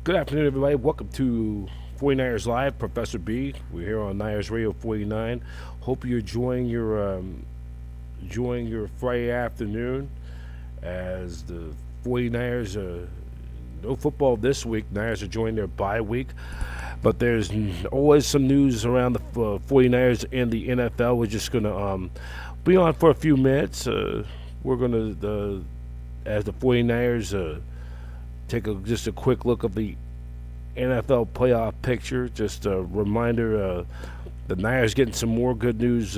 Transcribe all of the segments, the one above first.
Good afternoon, everybody. Welcome to 49ers Live, Professor B. We're here on Niners Radio 49. Hope you're enjoying your Friday afternoon as the 49ers, no football this week. Niners are joining their bye week. But there's always some news around the 49ers and the NFL. We're just going to be on for a few minutes. We're going to, as the 49ers, take just a quick look of the NFL playoff picture. Just a reminder, the Niners getting some more good news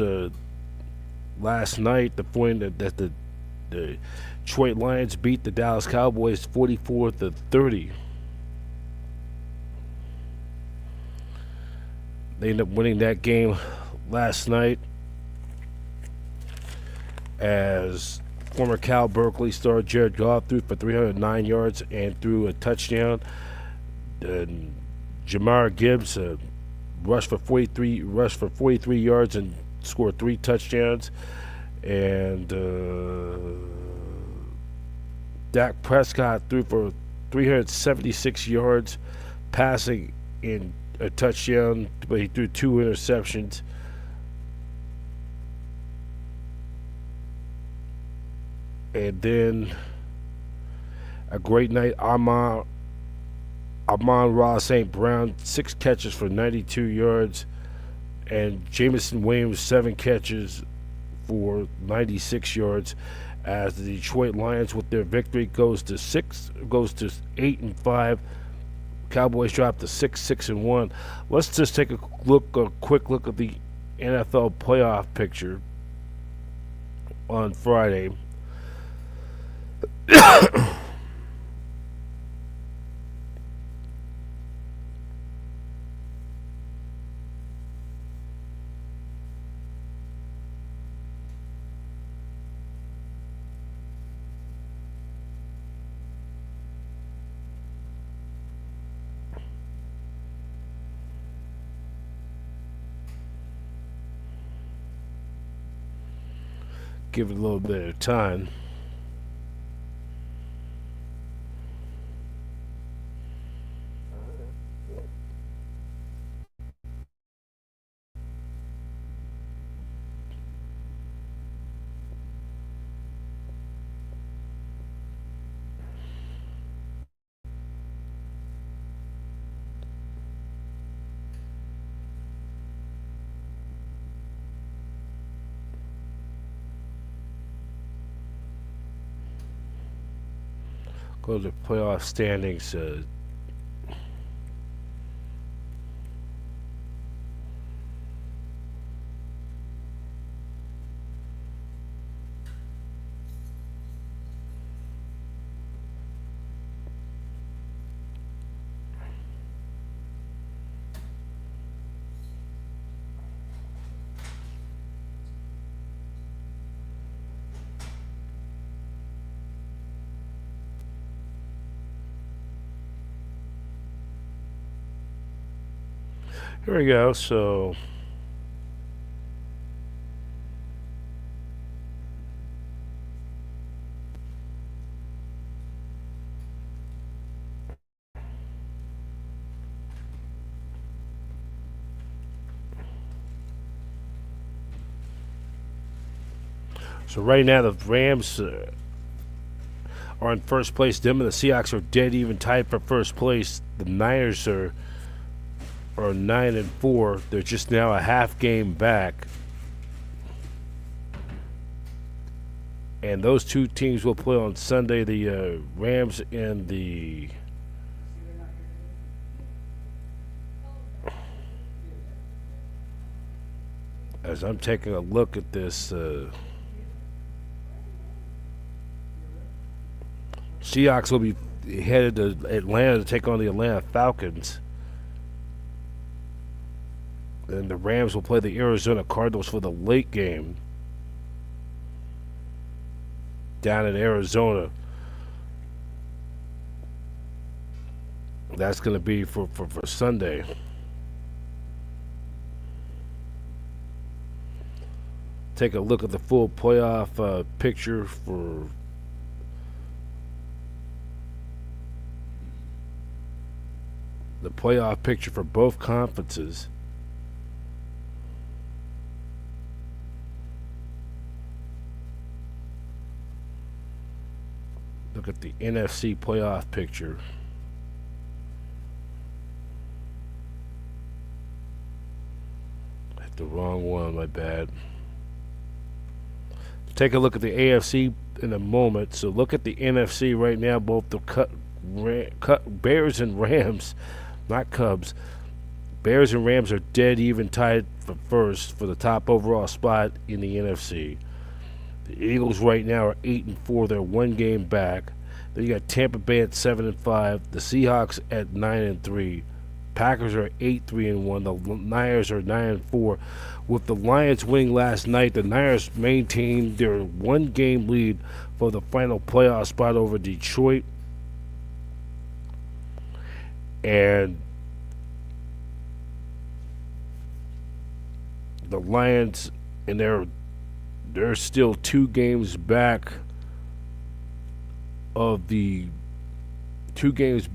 last night. The point that the Detroit Lions beat the Dallas Cowboys 44-30. They ended up winning that game last night as former Cal Berkeley star Jared Goff threw for 309 yards and threw a touchdown. And Jamar Gibbs rushed for 43 yards and scored 3 touchdowns. And Dak Prescott threw for 376 yards, passing in a touchdown, but he threw 2 interceptions. And then a great night, Amon-Ra St. Brown, 6 catches for 92 yards, and Jameson Williams, 7 catches for 96 yards, as the Detroit Lions, with their victory, goes to 8-5. Cowboys dropped to 6-1. Let's just take a quick look at the NFL playoff picture on Friday. Give it a little bit of time. Go to the playoff standings. Here we go. So right now the Rams are in first place. Them and the Seahawks are dead even tied for first place. The Niners are 9-4. They're just now a half game back. And those two teams will play on Sunday, the Rams and the as I'm taking a look at this, Seahawks will be headed to Atlanta to take on the Atlanta Falcons. And the Rams will play the Arizona Cardinals for the late game down in Arizona. That's going to be for Sunday. Take a look at the full playoff picture for playoff picture for both conferences. Look at the NFC playoff picture. Hit the wrong one, my bad. Take a look at the AFC in a moment. So look at the NFC right now. Both the Bears and Rams, not Cubs. Bears and Rams are dead even, tied for first for the top overall spot in the NFC. The Eagles right now are 8-4. They're one game back. Then you got Tampa Bay at 7-5. The Seahawks at 9-3. Packers are 8-3-1. The Niners are 9-4. With the Lions winning last night, the Niners maintained their one-game lead for the final playoff spot over Detroit. And the Lions, and they're still 2 games back of the 2 games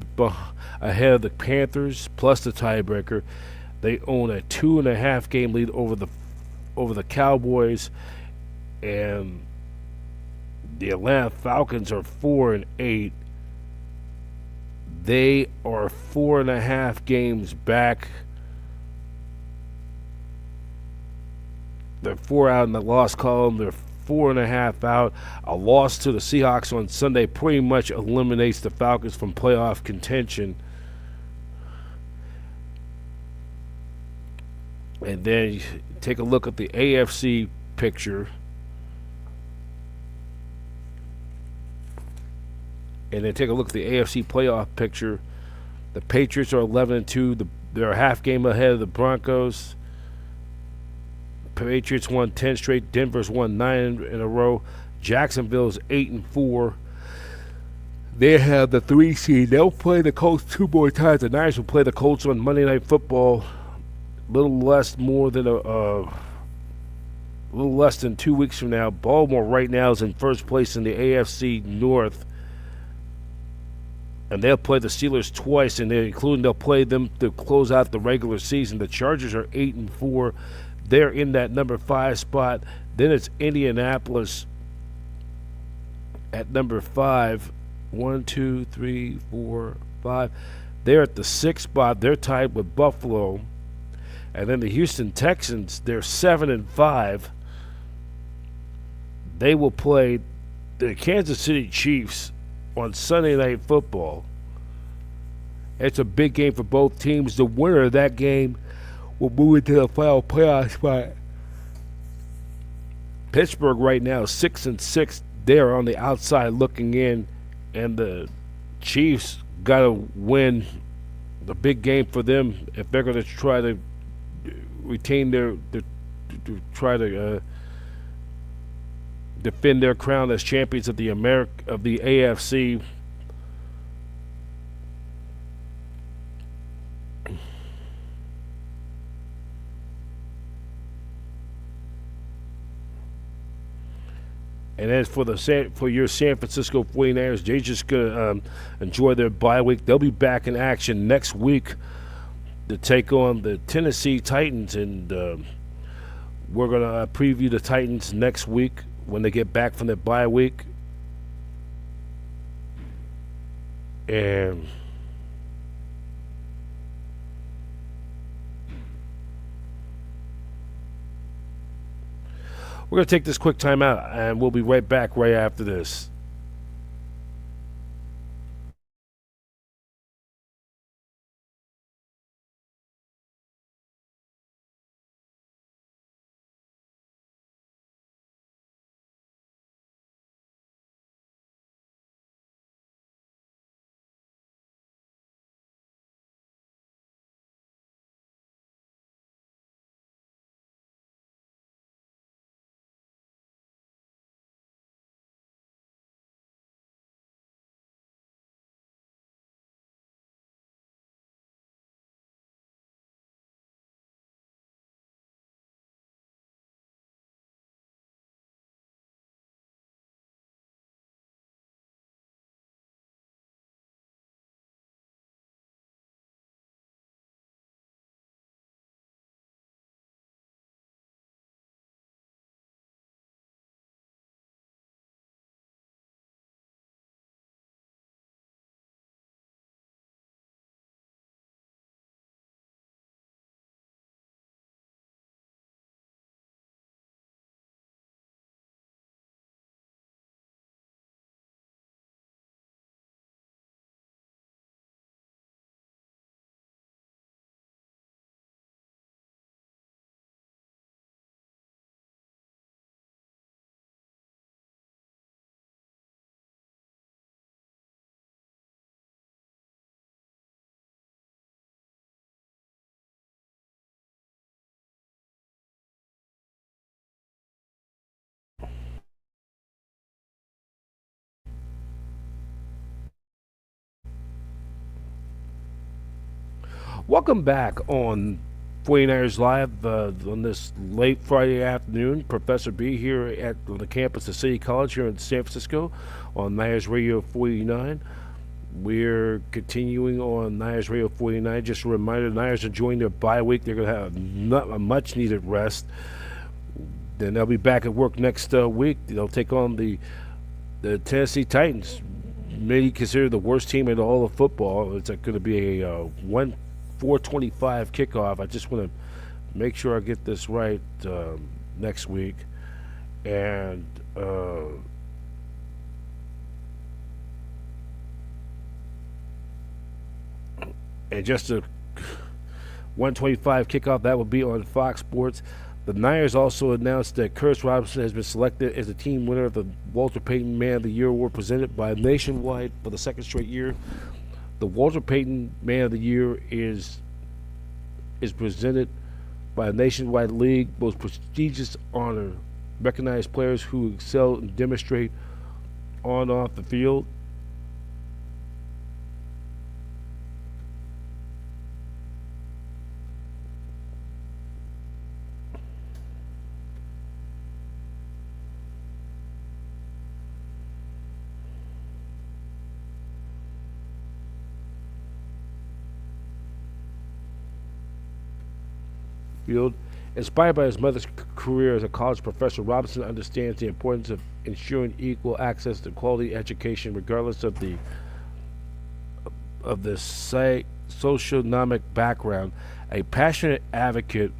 ahead of the Panthers plus the tiebreaker. They own a 2.5 game lead over the Cowboys, and the Atlanta Falcons are 4-8. They are 4.5 games back. They're 4 out in the loss column. They're 4.5 out. A loss to the Seahawks on Sunday pretty much eliminates the Falcons from playoff contention. And then take a look at the AFC picture. And then take a look at the AFC playoff picture. The Patriots are 11-2. They're a half game ahead of the Broncos. Patriots won 10 straight. Denver's won 9 in a row. Jacksonville's 8-4. They have the 3 seed. They'll play the Colts 2 more times. The Niners will play the Colts on Monday Night Football. Little less than 2 weeks from now. Baltimore right now is in first place in the AFC North, and they'll play the Steelers twice, and they'll play them to close out the regular season. The Chargers are 8-4. They're in that number 5 spot. Then it's Indianapolis at number 5. 1, 2, 3, 4, 5. They're at the 6th spot. They're tied with Buffalo. And then the Houston Texans, they're 7-5. They will play the Kansas City Chiefs on Sunday Night Football. It's a big game for both teams. The winner of that game will move into the final playoff spot. Pittsburgh right now is 6-6. They're on the outside looking in, and the Chiefs got to win the big game for them if they're going to try to retain to try to defend their crown as champions of the AFC. And as for your San Francisco 49ers, they're just going to enjoy their bye week. They'll be back in action next week to take on the Tennessee Titans, and we're going to preview the Titans next week when they get back from their bye week. And we're going to take this quick time out, and we'll be right back right after this. Welcome back on 49ers Live on this late Friday afternoon. Professor B here at the campus of City College here in San Francisco on Niners Radio 49. We're continuing on Niners Radio 49. Just a reminder, the Niners are enjoying their bye week. They're going to have a much needed rest. Then they'll be back at work next week. They'll take on the Tennessee Titans, maybe considered the worst team in all of football. It's going to be a 4:25 kickoff. I just want to make sure I get this right next week. And just a 125 kickoff, that will be on Fox Sports. The Niners also announced that Curtis Robinson has been selected as the team winner of the Walter Payton Man of the Year award presented by Nationwide for the second straight year. The Walter Payton Man of the Year is presented by a nationwide league, most prestigious honor, recognize players who excel and demonstrate on and off the field. Field. Inspired by his mother's career as a college professor, Robinson understands the importance of ensuring equal access to quality education, regardless of the socioeconomic background. A passionate advocate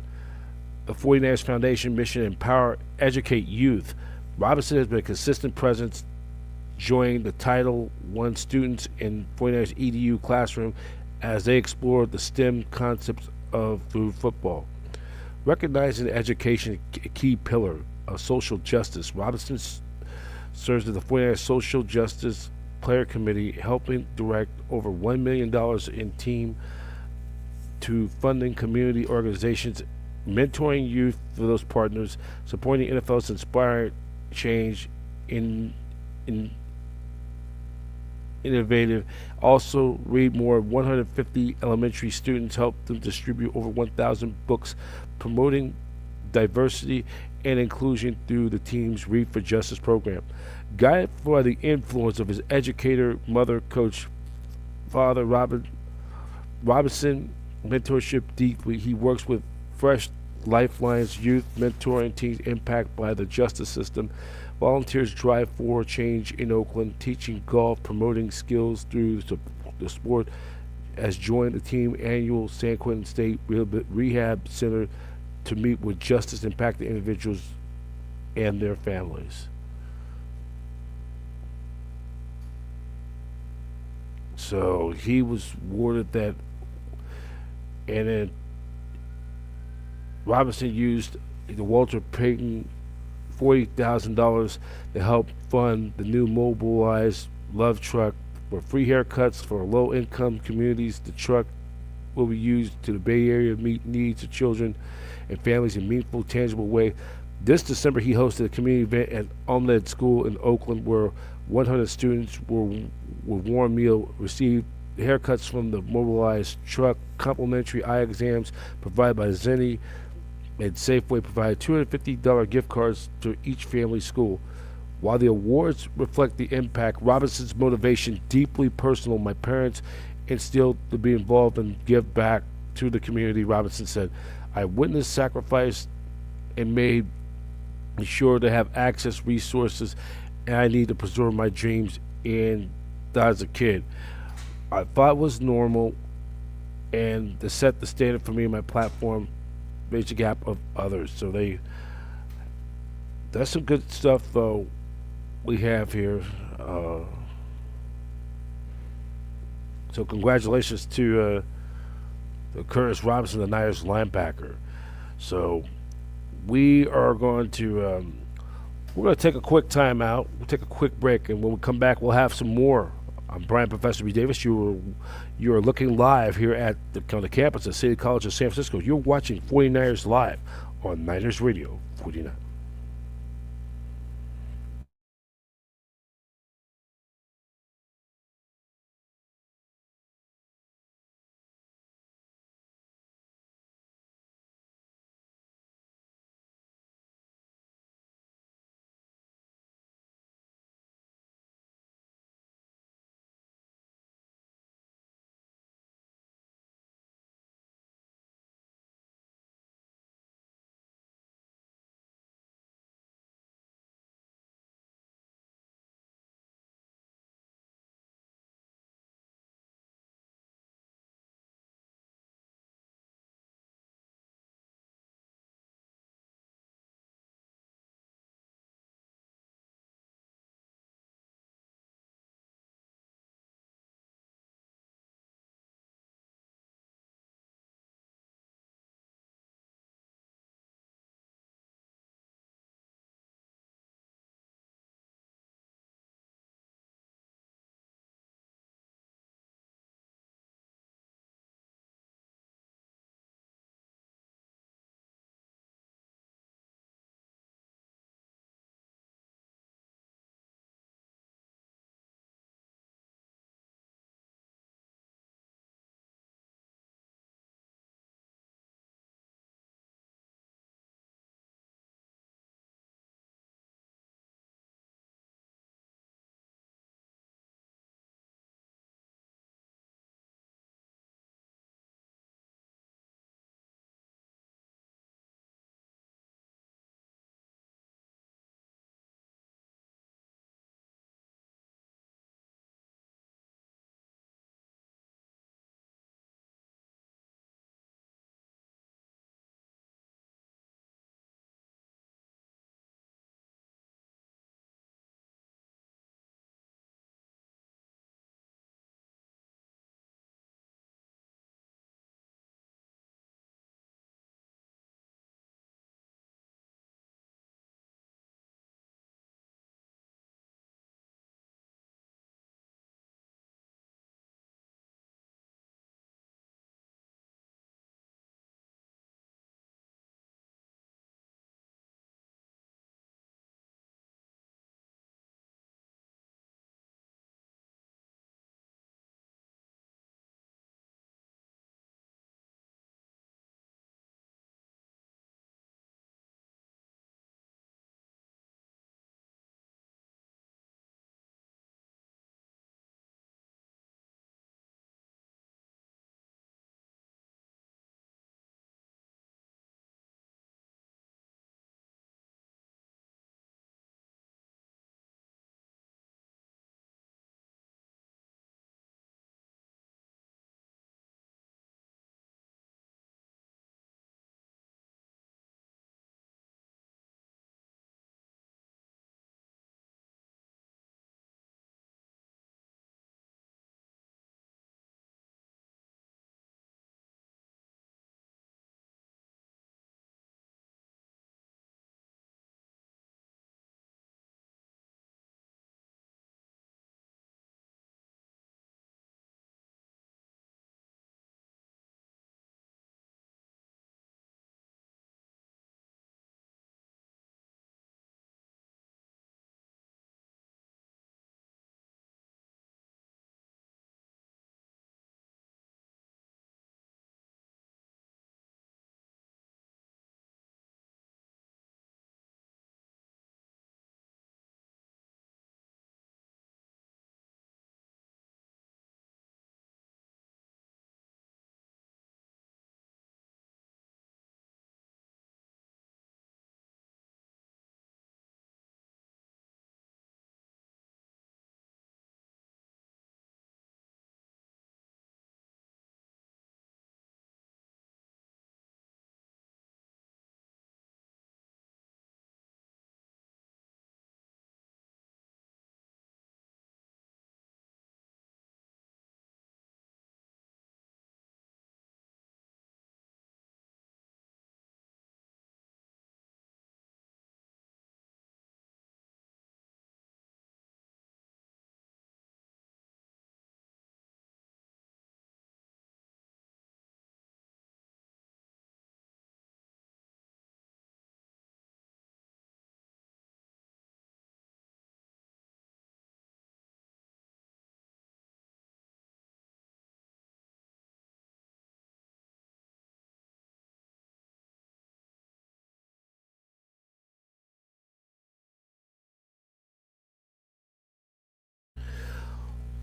of 49ers Foundation mission empower, educate youth. Robinson has been a consistent presence, joining the Title I students in 49ers EDU classroom as they explore the STEM concepts of through football. Recognizing education a key pillar of social justice, Robinson serves as the 49ers Social Justice Player Committee, helping direct over $1 million in team to funding community organizations, mentoring youth for those partners, supporting NFL's inspired change in innovative. Also, read more. 150 elementary students helped them distribute over 1,000 books, promoting diversity and inclusion through the team's Read for Justice program. Guided by the influence of his educator, mother, coach, father, Robinson, mentorship deeply. He works with Fresh Lifelines youth, mentoring teens impacted by the justice system. Volunteers drive for change in Oakland, teaching golf, promoting skills through the sport. Has joined the team annual San Quentin State Rehab Center to meet with justice impacted individuals and their families. So he was awarded that, and then Robinson used the Walter Payton $40,000 to help fund the new mobilized Love Truck for free haircuts for low-income communities. The truck will be used to the Bay Area to meet needs of children and families in a meaningful, tangible way. This December, he hosted a community event at Omled School in Oakland where 100 students with warm meal received haircuts from the mobilized truck, complimentary eye exams provided by Zenny, and Safeway provided $250 gift cards to each family school. While the awards reflect the impact, Robinson's motivation deeply personal. My parents instilled to be involved and give back to the community, Robinson said. I witnessed sacrifice and made sure to have access resources, and I need to preserve my dreams and as a kid. I thought it was normal and to set the standard for me and my platform bridge the gap of others. So that's some good stuff we have here. So congratulations to Curtis Robinson, the Niners linebacker. So we are going to we're going to take a quick time out. We'll take a quick break, and when we come back, we'll have some more. I'm Brian Professor B. Davis. You are looking live here at on the campus of City College of San Francisco. You're watching 49ers Live on Niners Radio 49.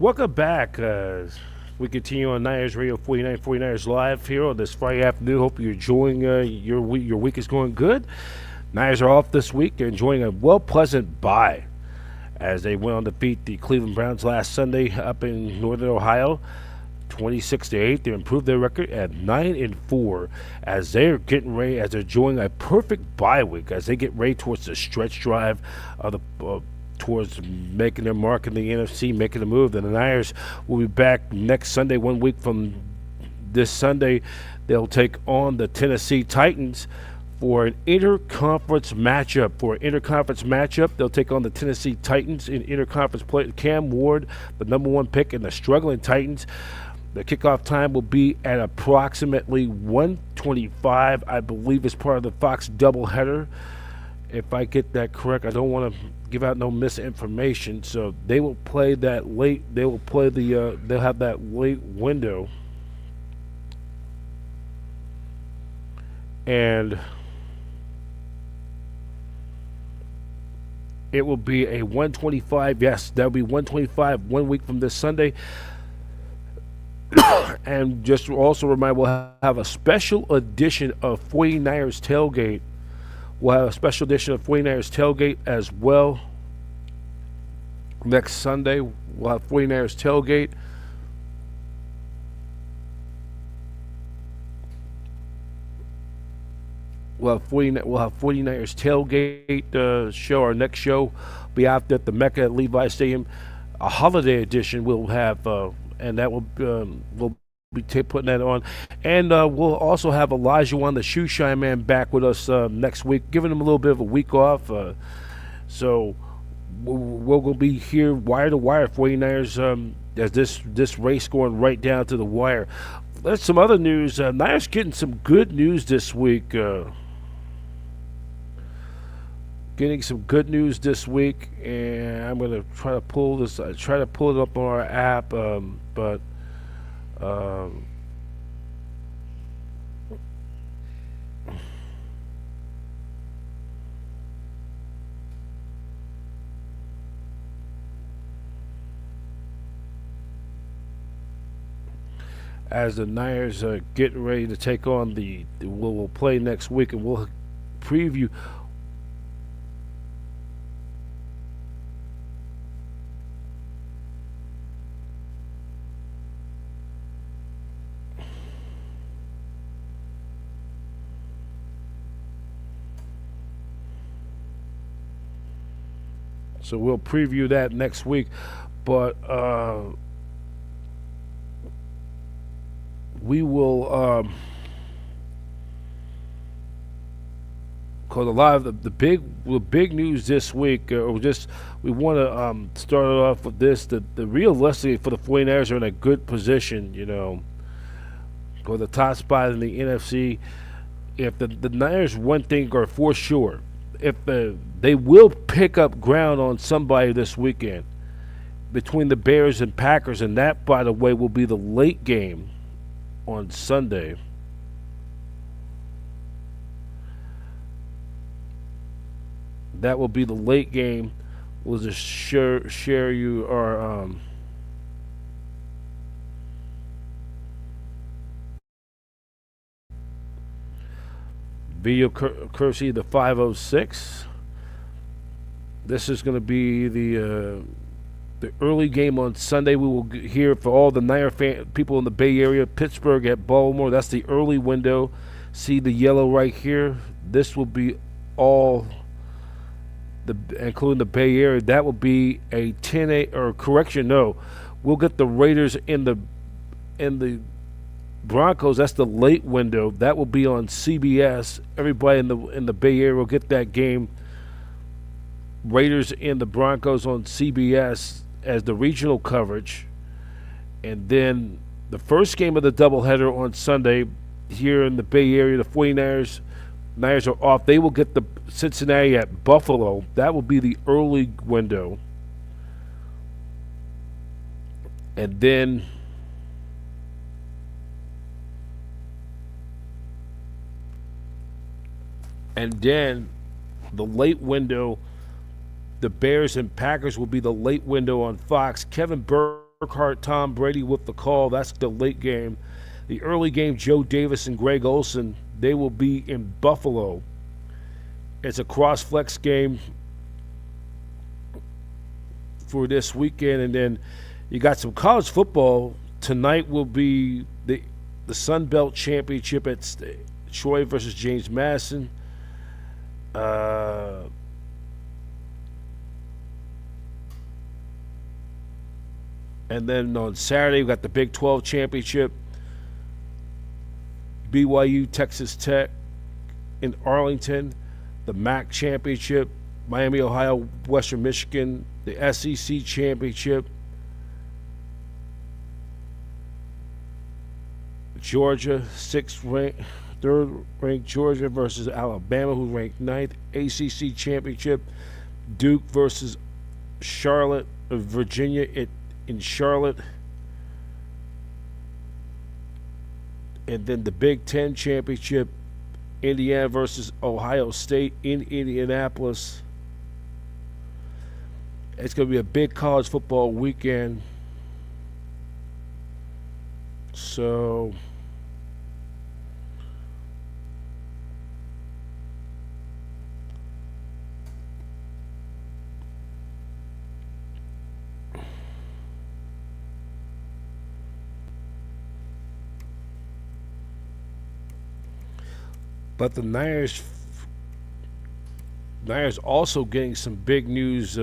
Welcome back. We continue on Niners Radio 49ers Live here on this Friday afternoon. Hope you're enjoying your week. Your week is going good. Niners are off this week. They're enjoying a pleasant bye as they went on to beat the Cleveland Browns last Sunday up in Northern Ohio, 26-8. They improved their record at 9-4 as they're getting ready, as they're enjoying a perfect bye week as they get ready towards the stretch drive of the. Towards making their mark in the NFC, making a move. And the Niners will be back next Sunday, 1 week from this Sunday. They'll take on the Tennessee Titans for an interconference matchup. They'll take on the Tennessee Titans in interconference play. Cam Ward, the number one pick, and the struggling Titans. The kickoff time will be at approximately 1:25. I believe it's part of the Fox doubleheader. If I get that correct, I don't want to give out no misinformation. So they will play that late. They will play the. They'll have that late window, and it will be a 1:25. Yes, that'll be 1:25 1 week from this Sunday. And just to also remind, we'll have a special edition of 49ers Tailgate. We'll have a special edition of 49ers Tailgate as well. Next Sunday, we'll have 49ers Tailgate. We'll have 49ers Tailgate show. Our next show will be out at the Mecca at Levi Stadium. A holiday edition we'll have, and that will we'll be putting that on. And we'll also have Elijah Wan, the Shoe Shine Man, back with us next week, giving him a little bit of a week off. So we're going to be here wire to wire, 49ers, as this race going right down to the wire. There's some other news. Niners getting some good news this week. Getting some good news this week, and I'm going to try to pull this. Try to pull it up on our app, but. As the Niners are getting ready to take on we'll play next week, and we'll preview. So we'll preview that next week, but we will because a lot of the big news this week, we want to start it off with this. The realistically for the 49ers are in a good position, for the top spot in the NFC. If the Niners, one thing are for sure, if they will pick up ground on somebody this weekend between the Bears and Packers, and that, by the way, will be the late game on Sunday. That will be the late game. We'll just share you our video courtesy the 506. This is going to be the early game on Sunday. We will hear for all the Niner people in the Bay Area, Pittsburgh at Baltimore. That's the early window. See the yellow right here. This will be all including the Bay Area. That will be a 10-8 or correction. No, we'll get the Raiders in the Broncos. That's the late window. That will be on CBS. Everybody in the Bay Area will get that game. Raiders and the Broncos on CBS as the regional coverage. And then the first game of the doubleheader on Sunday here in the Bay Area, the 49ers are off. They will get the Cincinnati at Buffalo. That will be the early window. And then the late window, the Bears and Packers will be the late window on Fox. Kevin Burkhart, Tom Brady with the call. That's the late game. The early game, Joe Davis and Greg Olson, they will be in Buffalo. It's a cross flex game for this weekend. And then you got some college football. Tonight will be the Sun Belt Championship at Troy versus James Madison. And then on Saturday, we got the Big 12 Championship. BYU, Texas Tech in Arlington. The MAC Championship. Miami, Ohio, Western Michigan. The SEC Championship. Georgia, third ranked Georgia versus Alabama, who ranked ninth. ACC Championship. Duke versus Charlotte, Virginia in Charlotte. And then the Big Ten Championship, Indiana versus Ohio State in Indianapolis. It's going to be a big college football weekend. So but the Niners also getting some big news.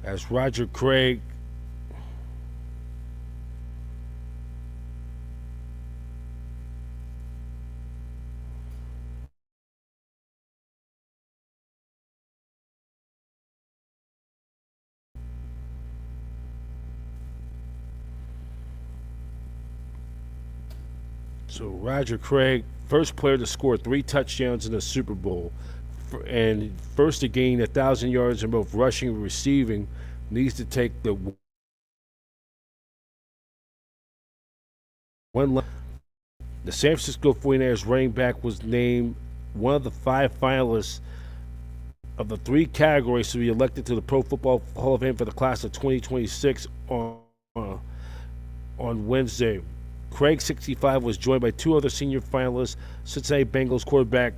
As Roger Craig Roger Craig, first player to score 3 touchdowns in the Super Bowl, and first to gain 1,000 yards in both rushing and receiving, needs to take the one. The San Francisco 49ers running back was named one of the 5 finalists of the 3 categories to be elected to the Pro Football Hall of Fame for the class of 2026 on Wednesday. Craig, 65, was joined by 2 other senior finalists, Cincinnati Bengals quarterback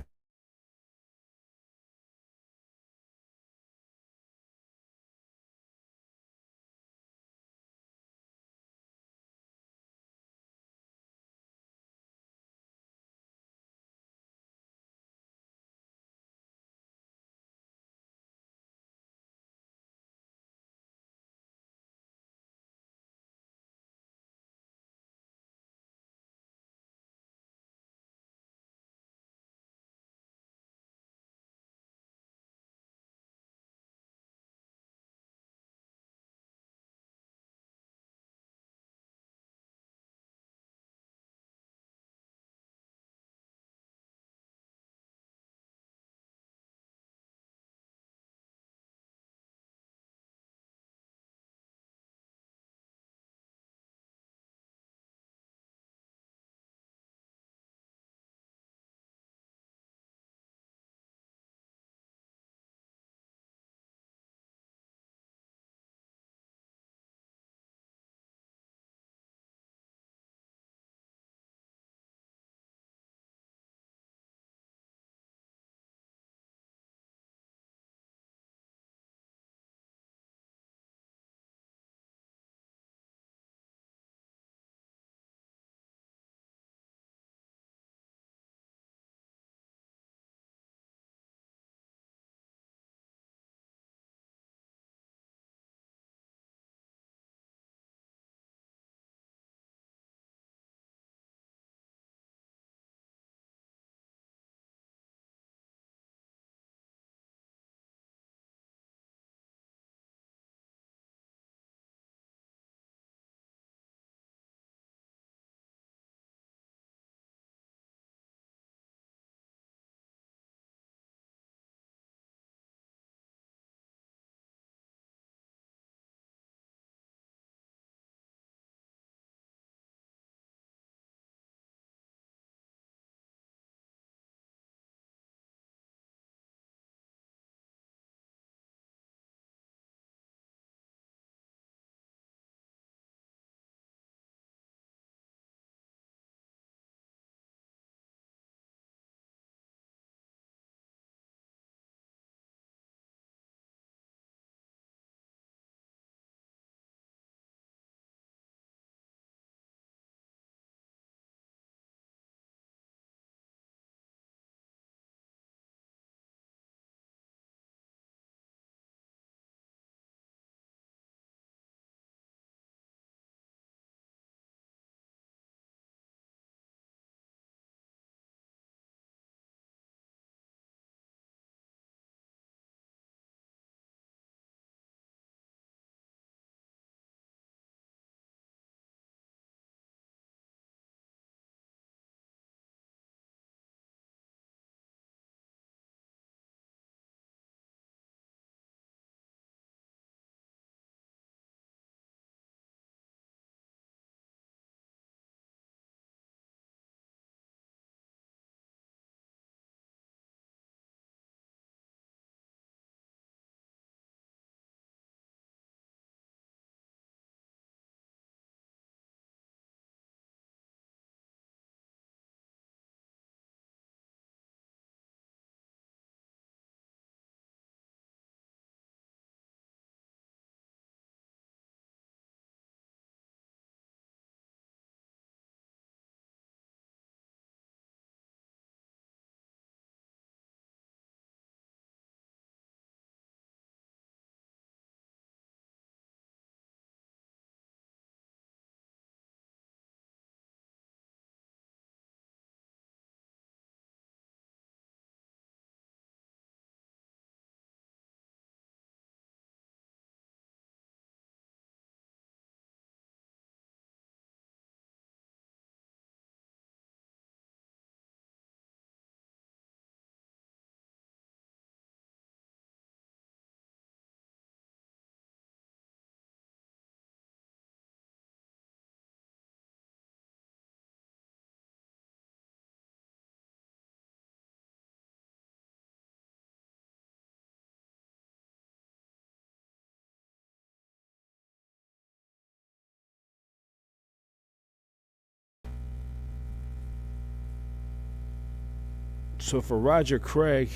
So for Roger Craig,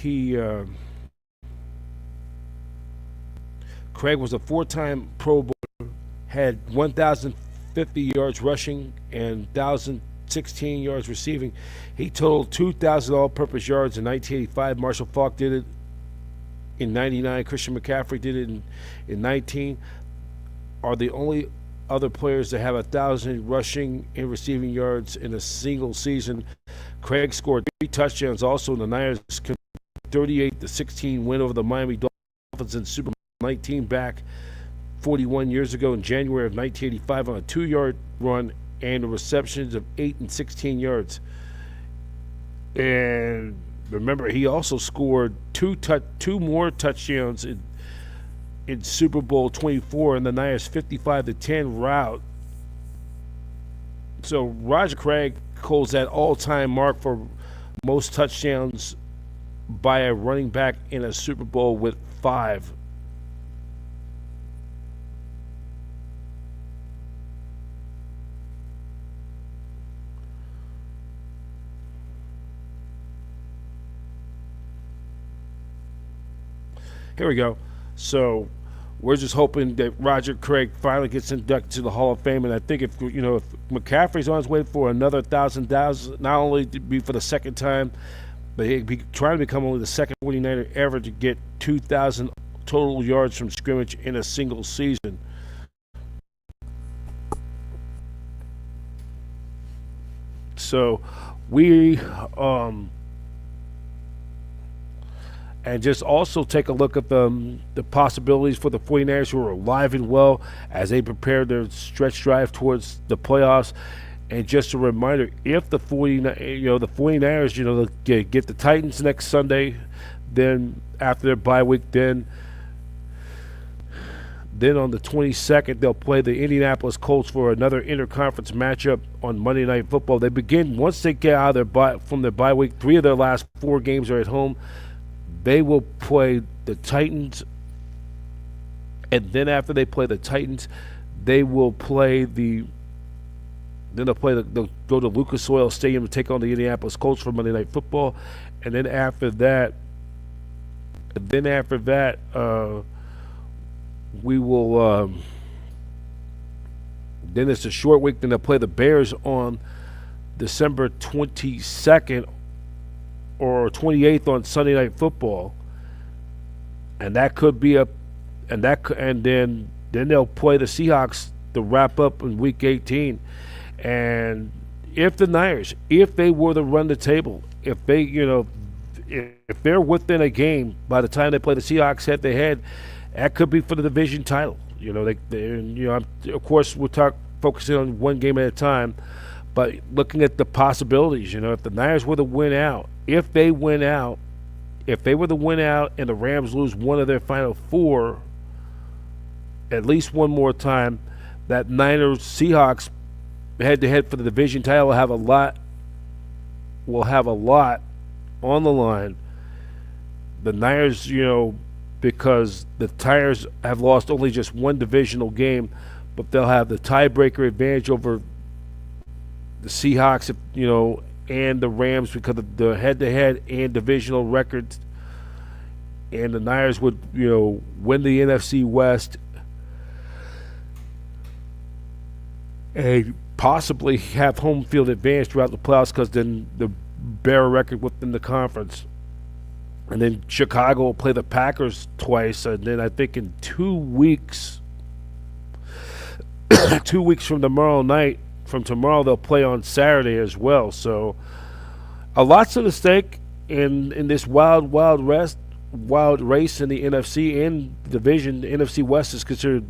Craig was a four-time Pro Bowler, had 1,050 yards rushing and 1,016 yards receiving. He totaled 2,000 all-purpose yards in 1985. Marshall Faulk did it in 99. Christian McCaffrey did it in 19. Are the only other players that have 1,000 rushing and receiving yards in a single season. Craig scored 3 touchdowns also in the Niners' 38-16 win over the Miami Dolphins in Super Bowl 19 back 41 years ago in January of 1985 on a 2-yard run and the receptions of 8 and 16 yards. And remember, he also scored two more touchdowns in Super Bowl 24 in the Niners' 55-10 rout. So Roger Craig holds that all-time mark for most touchdowns by a running back in a Super Bowl with 5. Here we go. So we're just hoping that Roger Craig finally gets inducted to the Hall of Fame. And I think if McCaffrey's on his way for another 1,000, not only to be for the second time, but he'd be trying to become only the second 49er ever to get 2,000 total yards from scrimmage in a single season. So we and just also take a look at the possibilities for the 49ers who are alive and well as they prepare their stretch drive towards the playoffs. And just a reminder, if the 49ers, get the Titans next Sunday, then after their bye week, then on the 22nd, they'll play the Indianapolis Colts for another interconference matchup on Monday Night Football. They begin, once they get out of from their bye week, 3 of their last 4 games are at home. They will play the Titans, and then after they play the Titans, they'll go to Lucas Oil Stadium to take on the Indianapolis Colts for Monday Night Football, and then after that, we will. Then it's a short week. Then they'll play the Bears on December 22nd or 28th on Sunday Night Football, and that could be and then they'll play the Seahawks to wrap up in Week 18. And if the Niners, if they were to run the table, if they're within a game by the time they play the Seahawks head to head, that could be for the division title. Of course, we'll focusing on one game at a time, but looking at the possibilities, if the Niners were to win out, if they were to win out and the Rams lose one of their final 4 at least one more time, that Niners Seahawks head-to-head for the division title will have a lot on the line. The Niners, because the Tigers have lost only just one divisional game, but they'll have the tiebreaker advantage over the Seahawks, and the Rams because of the head-to-head and divisional records. And the Niners would, win the NFC West and possibly have home field advantage throughout the playoffs because then the better record within the conference. And then Chicago will play the Packers twice, and then I think in 2 weeks, 2 weeks from tomorrow they'll play on Saturday as well. So a lot's at stake in this wild race in the NFC and division. The NFC West is considered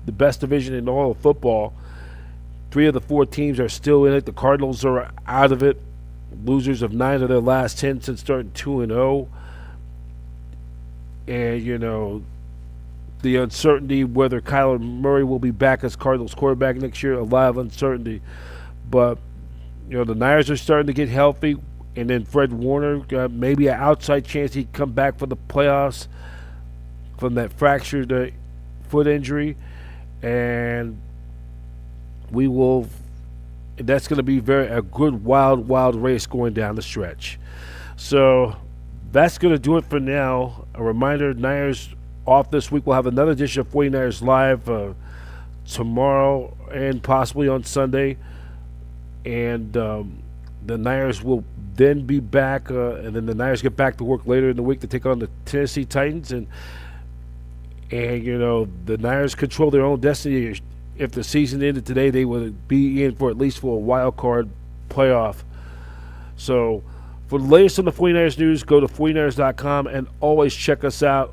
the best division in all of football. 3 of the 4 teams are still in it. The Cardinals are out of it, losers of 9 of their last 10 since starting 2-0. And, the uncertainty whether Kyler Murray will be back as Cardinals quarterback next year, a lot of uncertainty. But, the Niners are starting to get healthy. And then Fred Warner, maybe an outside chance he'd come back for the playoffs from that fractured foot injury. And that's going to be a good wild race going down the stretch. So that's going to do it for now. A reminder, Niners off this week. We'll have another edition of 49ers Live tomorrow and possibly on Sunday. And the Niners will then be back, and then the Niners get back to work later in the week to take on the Tennessee Titans. And the Niners control their own destiny. If the season ended today, they would be in for at least for a wild card playoff. So for the latest on the 49ers news, go to 49ers.com and always check us out.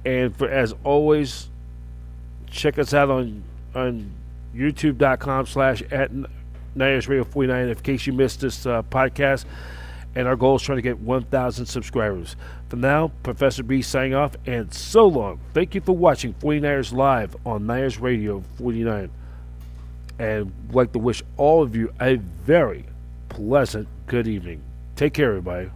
And as always, check us out on youtube.com/@NinersRadio49 in case you missed this podcast. And our goal is trying to get 1,000 subscribers. For now, Professor B signing off, and so long. Thank you for watching 49ers Live on Niners Radio 49. And I'd like to wish all of you a very pleasant good evening. Take care, everybody.